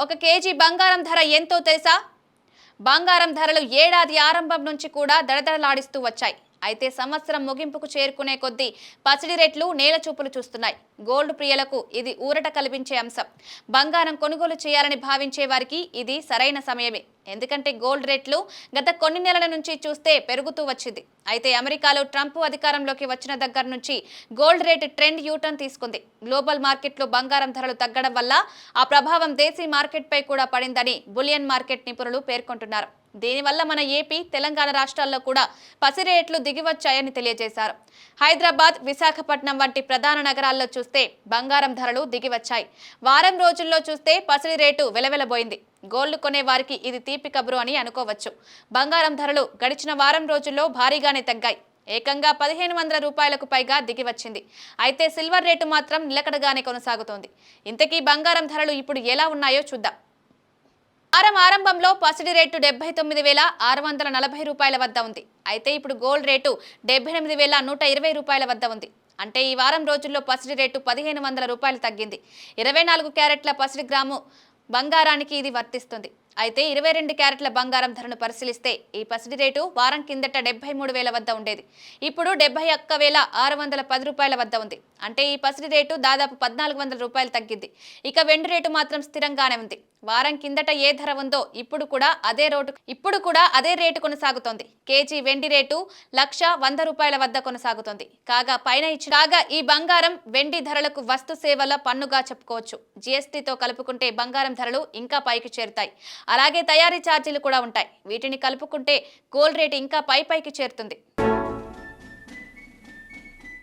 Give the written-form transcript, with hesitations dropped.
ఒక కేజీ బంగారం ధర ఎంతో తెలుసా? బంగారం ధరలు ఏడాది ఆరంభం నుంచి కూడా దడదడలాడిస్తూ వచ్చాయి. అయితే సంవత్సరం ముగింపుకు చేరుకునే కొద్దీ పసిడి రేట్లు నేల చూపులు చూస్తున్నాయి. గోల్డ్ ప్రియులకు ఇది ఊరట కల్పించే అంశం. బంగారం కొనుగోలు చేయాలని భావించే వారికి ఇది సరైన సమయమే. ఎందుకంటే గోల్డ్ రేట్లు గత కొన్ని నెలల నుంచి చూస్తే పెరుగుతూ వచ్చింది. అయితే అమెరికాలో ట్రంప్ అధికారంలోకి వచ్చిన దగ్గర నుంచి గోల్డ్ రేటు ట్రెండ్ యూటర్న్ తీసుకుంది. గ్లోబల్ మార్కెట్లో బంగారం ధరలు తగ్గడం వల్ల ఆ ప్రభావం దేశీ మార్కెట్పై కూడా పడిందని బులియన్ మార్కెట్ నిపుణులు పేర్కొంటున్నారు. దీనివల్ల మన ఏపీ, తెలంగాణ రాష్ట్రాల్లో కూడా పసి రేట్లు దిగివచ్చాయని తెలియజేశారు. హైదరాబాద్, విశాఖపట్నం వంటి ప్రధాన నగరాల్లో చూస్తే బంగారం ధరలు దిగివచ్చాయి. వారం రోజుల్లో చూస్తే పసిడి రేటు వెలవెలబోయింది. గోల్డ్ కొనే వారికి ఇది తీపి కబురు అని అనుకోవచ్చు. బంగారం ధరలు గడిచిన వారం రోజుల్లో భారీగానే తగ్గాయి. ఏకంగా 1500 రూపాయలకు పైగా దిగివచ్చింది. అయితే సిల్వర్ రేటు మాత్రం నిలకడగానే కొనసాగుతోంది. ఇంతకీ బంగారం ధరలు ఇప్పుడు ఎలా ఉన్నాయో చూద్దాం. వారం ఆరంభంలో పసిడి రేటు 79,640 రూపాయల వద్ద ఉంది. అయితే ఇప్పుడు గోల్డ్ రేటు 78,120 రూపాయల వద్ద ఉంది. అంటే ఈ వారం రోజుల్లో పసిడి రేటు 1500 రూపాయలు తగ్గింది. 24 క్యారెట్ల పసిడి గ్రాము బంగారానికి ఇది వర్తిస్తుంది. అయితే 22 క్యారెట్ల బంగారం ధరను పరిశీలిస్తే ఈ పసిడి రేటు వారం కిందట 73,000 వద్ద ఉండేది. ఇప్పుడు 71,610 రూపాయల వద్ద ఉంది. అంటే ఈ పసిడి రేటు దాదాపు 1,400 రూపాయలు తగ్గింది. ఇక వెండి రేటు మాత్రం స్థిరంగానే ఉంది. వారం కిందట ఏ ధర ఉందో ఇప్పుడు కూడా అదే రేటు కొనసాగుతోంది. కేజీ వెండి రేటు 1,100 రూపాయల వద్ద కొనసాగుతోంది. కాగా ఈ బంగారం వెండి ధరలకు వస్తు సేవల పన్నుగా చెప్పుకోవచ్చు. జీఎస్టీతో కలుపుకుంటే బంగారం ధరలు ఇంకా పైకి చేరుతాయి. అలాగే తయారీ ఛార్జీలు కూడా ఉంటాయి. వీటిని కలుపుకుంటే గోల్డ్ రేటు ఇంకా పైకి చేరుతుంది.